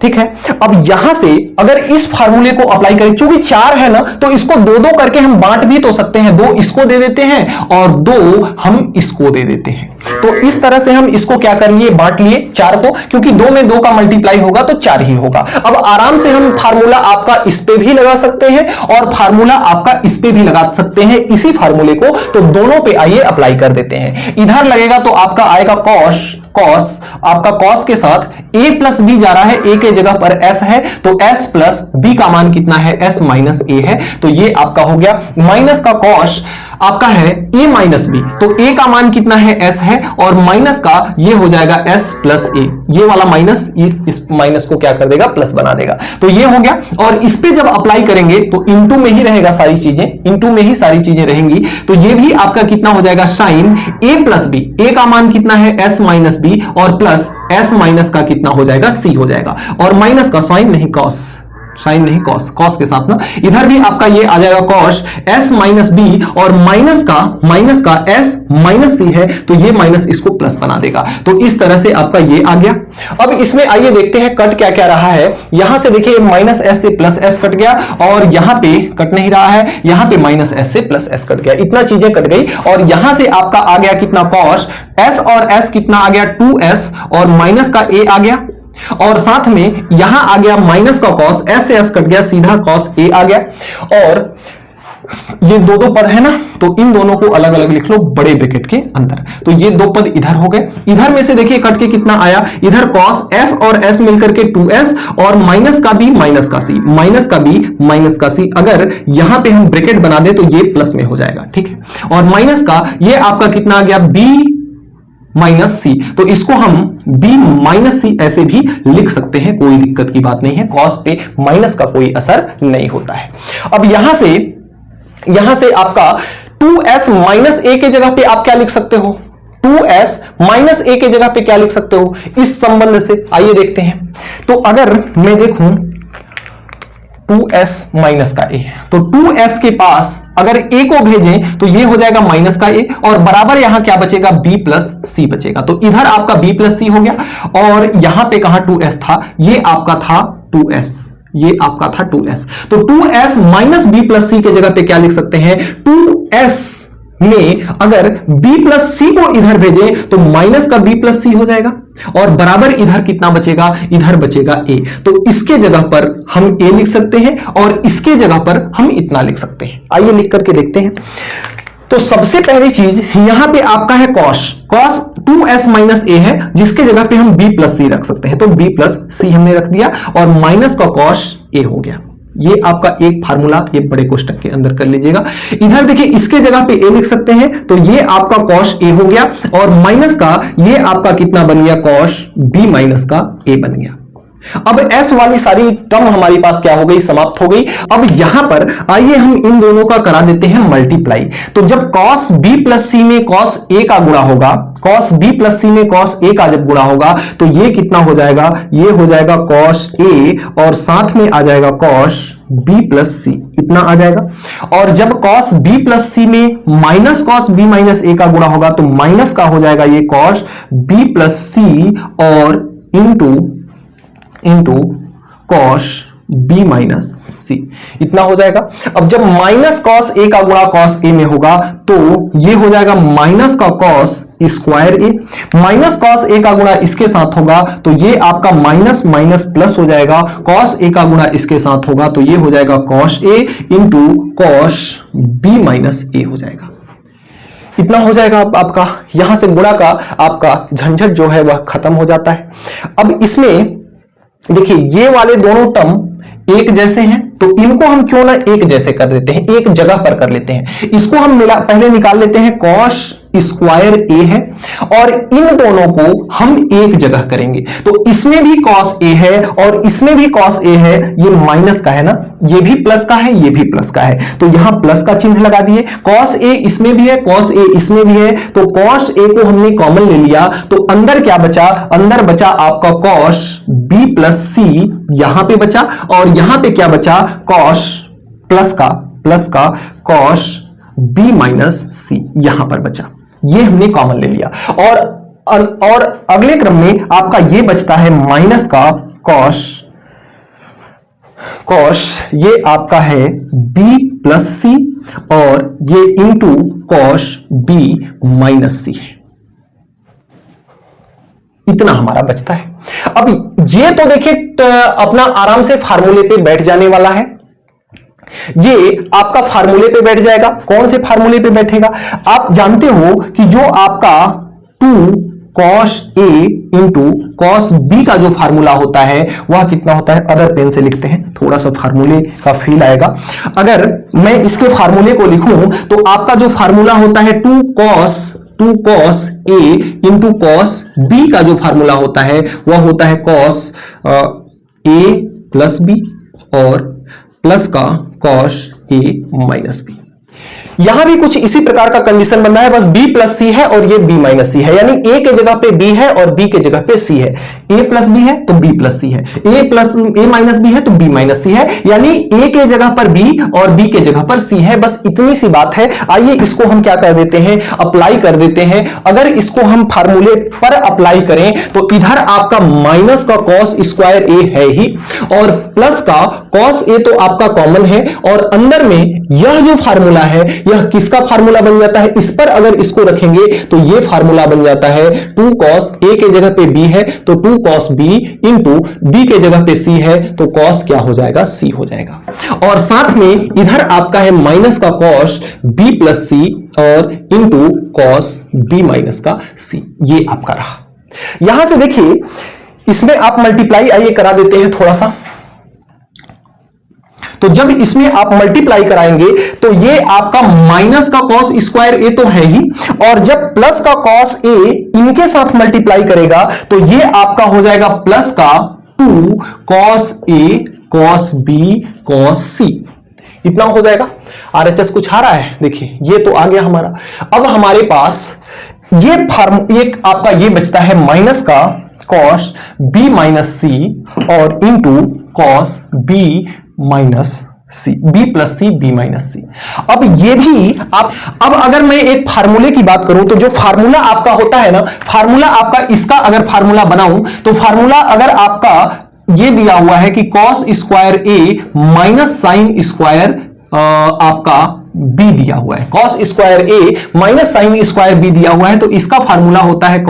ठीक है। अब यहां से अगर इस फार्मूले को अप्लाई करें, चूंकि 4 है ना तो इसको 2 करके हम बांट भी तो सकते हैं, 2 इसको दे देते हैं और 2 हम इसको दे देते हैं। तो इस तरह से हम इसको क्या कर लिए, बांट लिए 4 को, क्योंकि 2 में 2 का मल्टीप्लाई होगा तो 4 ही होगा। अब आराम से हम फार्मूला आपका इस पे भी लगा सकते हैं और फार्मूला आपका इस पे भी लगा सकते हैं, इसी फार्मूले को। तो दोनों पे आइए अप्लाई कर देते हैं। इधर लगेगा तो आपका आएगा कॉस, कॉस आपका कॉस के साथ a प्लस बी जा रहा है, a के जगह पर s है तो s प्लस b का मान कितना है, s माइनस a है। तो ये आपका हो गया माइनस का कॉस आपका है a माइनस बी, तो a का मान कितना है, s है और माइनस का ये हो जाएगा s प्लस a। ये वाला माइनस इस माइनस को क्या कर देगा, प्लस बना देगा। तो ये हो गया और इस पे जब अप्लाई करेंगे तो इंटू में ही रहेगा सारी चीजें, इंटू में ही सारी चीजें रहेंगी। तो ये भी आपका कितना हो जाएगा, sine a plus b, a का मान कितना है, s माइनस बी और प्लस s माइनस का कितना हो जाएगा, c हो जाएगा। और माइनस का साइन नहीं कॉस, साइन नहीं कॉस, कॉस के साथ ना इधर भी आपका ये आ जाएगा कॉस s माइनस बी और माइनस का s माइनस सी है तो ये माइनस इसको प्लस बना देगा। तो इस तरह से आपका ये आ गया। अब इसमें आइए देखते हैं कट क्या क्या रहा है। यहां से देखिए माइनस s से प्लस s कट गया और यहां पे कट नहीं रहा है, यहां पे माइनस s से प्लस s कट गया, इतना चीजें कट गई। और यहां से आपका आ गया कितना, कॉस s और s कितना आ गया, 2s और माइनस का a आ गया और साथ में यहां आ गया माइनस का कॉस, s से s कट गया, सीधा कॉस a आ गया। और ये दो पद है ना तो इन दोनों को अलग अलग लिख लो बड़े ब्रैकेट के अंदर। तो ये 2 पद इधर हो गए। इधर में से देखिए कट के कितना आया, इधर कॉस s और s मिलकर के 2s और माइनस का b माइनस का c, माइनस का b माइनस का c। अगर यहां पे हम ब्रैकेट बना दे तो ये प्लस में हो जाएगा, ठीक है। और माइनस का ये आपका कितना आ गया, b माइनस सी, तो इसको हम b माइनस सी ऐसे भी लिख सकते हैं, कोई दिक्कत की बात नहीं है। कॉस पे माइनस का कोई असर नहीं होता है। अब यहां से आपका 2s माइनस a के जगह पे आप क्या लिख सकते हो, 2s माइनस a के जगह पे क्या लिख सकते हो इस संबंध से, आइए देखते हैं। तो अगर मैं देखूं 2s माइनस का a, तो 2s के पास अगर a को भेजें तो ये हो जाएगा माइनस का a और बराबर यहां क्या बचेगा, b प्लस सी बचेगा। तो इधर आपका b प्लस सी हो गया और यहां पे कहां 2s था, ये आपका था 2s, ये आपका था 2s। तो 2s माइनस b प्लस सी के जगह पे क्या लिख सकते हैं, 2s में अगर b प्लस सी को इधर भेजें तो माइनस का b प्लस सी हो जाएगा और बराबर इधर कितना बचेगा, इधर बचेगा a। तो इसके जगह पर हम a लिख सकते हैं और इसके जगह पर हम इतना लिख सकते हैं। आइए लिख करके देखते हैं। तो सबसे पहली चीज यहां पे आपका है cos, cos 2s minus a है जिसके जगह पे हम b प्लस सी रख सकते हैं। तो b प्लस सी हमने रख दिया और माइनस का कॉस a हो गया। ये आपका एक फार्मूला ये बड़े कोष्टक के अंदर कर लीजिएगा। इधर देखिए इसके जगह पे a लिख सकते हैं तो ये आपका कॉस a हो गया और माइनस का ये आपका कितना बन गया, कॉस b माइनस का a बन गया। अब s वाली सारी टर्म हमारे पास क्या हो गई, समाप्त हो गई। अब यहां पर आइए हम इन दोनों का करा देते हैं मल्टीप्लाई। तो जब cos b प्लस c में cos a का गुणा होगा, cos b प्लस c में cos a का जब गुणा होगा तो ये कितना हो जाएगा, ये हो जाएगा cos a और साथ में आ जाएगा cos b प्लस c, इतना आ जाएगा। और जब cos b प्लस c में minus cos b minus a का गुणा होगा तो माइनस का हो जाएगा ये cos b प्लस c और into cos b minus c, इतना हो जाएगा। अब जब माइनस cos a का गुणा cos a में होगा तो ये हो जाएगा माइनस का cos square a, minus cos a का गुणा इसके साथ होगा तो ये आपका माइनस माइनस प्लस हो जाएगा, cos a का गुणा इसके साथ होगा तो ये हो जाएगा cos a into cos b minus a हो जाएगा। इतना हो जाएगा आपका, यहां से गुणा का आपका झंझट जो है वह खत्म हो जाता है। अब इसमें देखिए ये वाले दोनों टर्म एक जैसे हैं तो इनको हम क्यों ना एक जैसे कर देते हैं, एक जगह पर कर लेते हैं। इसको हम पहले निकाल लेते हैं, cos स्क्वायर a है और इन दोनों को हम एक जगह करेंगे तो इसमें भी cos a है और इसमें भी cos a है, ये माइनस का है ना, ये भी प्लस का है, ये भी प्लस का है तो यहां प्लस का चिन्ह लगा दिए। cos a इसमें भी है, cos a इसमें भी है तो cos a को हमने कॉमन ले लिया तो अंदर क्या बचा, अंदर बचा आपका cos b प्लस c यहां पे बचा और यहां पे क्या बचा, cos प्लस का cos b माइनस c यहां पर बचा, ये हमने कॉमन ले लिया। और अगले क्रम में आपका ये बचता है माइनस का cos ये आपका है b प्लस c और ये into cos b minus c है, इतना हमारा बचता है। अब ये तो देखिए अपना आराम से फार्मूले पे बैठ जाने वाला है, ये आपका फार्मूले पे बैठ जाएगा। कौन से फार्मूले पे बैठेगा, आप जानते हो कि जो आपका 2 cos a into cos b का जो फार्मूला होता है वह कितना होता है, अदर पेन से लिखते हैं, थोड़ा सा फार्मूले का फील आएगा। अगर मैं इसके फार्मूले को लिखूं तो आपका जो फार्मूला होता है 2 cos a into cos b का जो फार्मूला होता है वह होता है cos a प्लस b और प्लस का cos a माइनस b। यहां भी कुछ इसी प्रकार का कंडीशन बनना है, बस b प्लस c है और ये b माइनस c है, यानी a के जगह पे b है और b के जगह पे c है, a प्लस b है तो b प्लस c है, a माइनस b है तो b माइनस c है, यानी a के जगह पर b और b के जगह पर c है, बस इतनी सी बात है। आइए इसको हम क्या कर देते हैं, अप्लाई कर देते हैं। अगर इसको हम फार्मूले पर अप्लाई करें तो इधर आपका माइनस का cos स्क्वायर a है ही और प्लस का cos a तो आपका कॉमन है और अंदर में यह जो फार्मूला है यह किसका फार्मूला बन जाता है, इस पर अगर इसको रखेंगे तो यह फार्मूला बन जाता है 2 cos a के जगह पे b है तो 2 cos b इंटू b के जगह पे c है तो cos क्या हो जाएगा, c हो जाएगा। और साथ में इधर आपका है माइनस का cos b प्लस c और इंटू cos b माइनस का c, ये आपका रहा। यहां से देखिए इसमें आप मल्टीप्लाई आइए करा देते हैं थोड़ा सा, तो जब इसमें आप मल्टीप्लाई कराएंगे तो ये आपका माइनस का cos स्क्वायर a तो है ही और जब प्लस का cos a इनके साथ मल्टीप्लाई करेगा तो ये आपका हो जाएगा प्लस का 2 cos a cos b cos c, इतना हो जाएगा। RHS कुछ आ रहा है, देखिए ये तो आ गया हमारा। अब हमारे पास ये एक आपका ये बचता है माइनस का cos b माइनस c और इंटू cos b माइनस सी, b प्लस सी b माइनस सी। अब ये भी आप, अब अगर मैं एक फार्मूले की बात करूं तो जो फार्मूला आपका होता है ना, फार्मूला आपका इसका अगर फार्मूला बनाऊं तो फार्मूला अगर आपका ये दिया हुआ है कि cos square a minus sine square आपका b दिया हुआ है, cos square a minus sine square b दिया हुआ है तो इसका फार्मूला होता है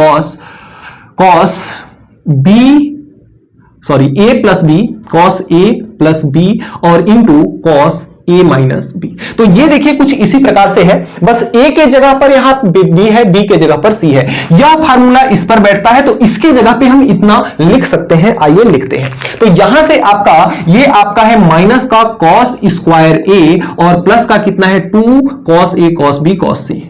a plus b, cos a plus b और into cos a minus b। तो ये देखिए कुछ इसी प्रकार से है, बस a के जगह पर यहां b है, b के जगह पर c है, यह फार्मूला इस पर बैठता है तो इसके जगह पे हम इतना लिख सकते हैं। आइए लिखते हैं, तो यहां से आपका ये आपका है माइनस का cos स्क्वायर a और प्लस का कितना है 2 cos a cos b cos c।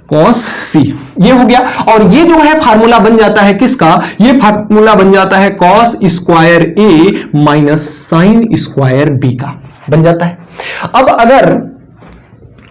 Cos C, ये हो गया। और ये जो है फार्मूला बन जाता है किसका, ये फार्मूला बन जाता है cos square A minus sine square B का बन जाता है। अब अगर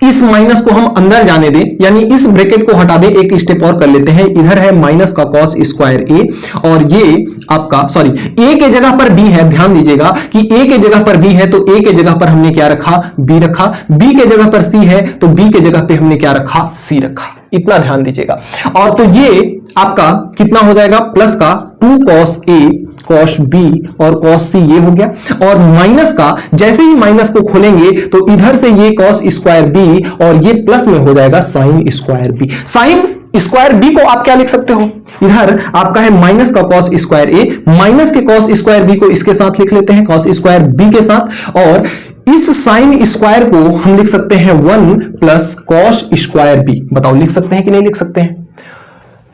इस माइनस को हम अंदर जाने दें, यानी इस ब्रैकेट को हटा दें, एक स्टेप और कर लेते हैं। इधर है माइनस का कॉस स्क्वायर ए, और ये आपका सॉरी ए के जगह पर बी है। ध्यान दीजिएगा कि ए के जगह पर बी है तो ए के जगह पर हमने क्या रखा, बी रखा। बी के जगह पर सी है तो बी के जगह पे हमने क्या रखा, सी रखा। इतना ध्यान दीजिएगा। और तो ये आपका कितना हो जाएगा, प्लस का 2 कॉस ए कॉस बी और कॉस सी, ये हो गया। और माइनस का जैसे ही माइनस को खोलेंगे तो इधर से ये कॉस स्क्वायर बी और ये प्लस में हो जाएगा sine square b. Sine square b को आप क्या लिख सकते हो, इधर आपका है माइनस का कॉस स्क्वायर ए, माइनस के कॉस स्क्वायर बी को इसके साथ लिख लेते हैं, कॉस स्क्वायर बी के साथ। और इस साइन स्क्वायर को हम लिख सकते हैं 1 प्लस कॉस स्क्वायर बी। बताओ लिख सकते हैं कि नहीं लिख सकते हैं,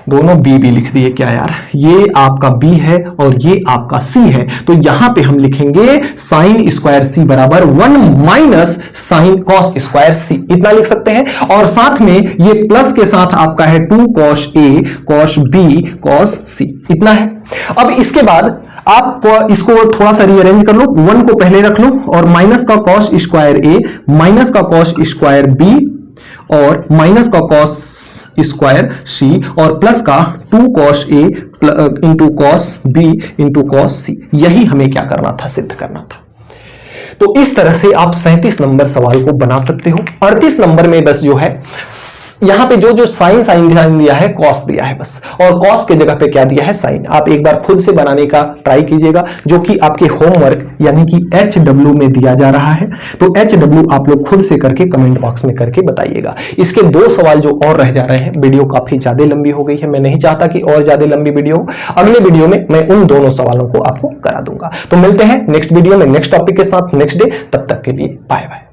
दोनों बी बी लिख दिए क्या यार, ये आपका बी है और ये आपका सी है। तो यहां पे हम लिखेंगे साइन स्क्वायर सी बराबर 1 माइनस साइन कॉस स्क्वायर सी, इतना लिख सकते हैं। और साथ में ये प्लस के साथ आपका है 2 कॉस ए कॉस बी कॉस सी, इतना है। अब इसके बाद आप इसको थोड़ा सा रीअरेंज कर लो, 1 को पहले रख लो और माइनस का कॉस स्क्वायर ए माइनस का कॉस स्क्वायर बी और माइनस का कॉस स्क्वायर सी और प्लस का 2 cos A into cos B into cos C. यही हमें क्या करना था, सिद्ध करना था। तो इस तरह से आप 37 नंबर सवाल को बना सकते हो। 38 नंबर में बस जो है यहां पे जो साइन दिया है, कॉस दिया है बस, और कॉस के जगह पे क्या दिया है, साइन। आप एक बार खुद से बनाने का ट्राई कीजिएगा, जो कि आपके होमवर्क यानी कि HW में दिया जा रहा है। तो HW आप लोग खुद से करके कमेंट बॉक्स में करके बताइएगा। इसके 2 सवाल जो और रह जा रहे हैं, वीडियो काफी ज्यादा लंबी हो गई है, मैं नहीं चाहता कि और ज्यादा लंबी वीडियो हो। अगले वीडियो में मैं उन दोनों सवालों को आपको करा दूंगा। तो मिलते हैं नेक्स्ट वीडियो में नेक्स्ट टॉपिक के साथ नेक्स्ट डे। तब तक के लिए बाय बाय।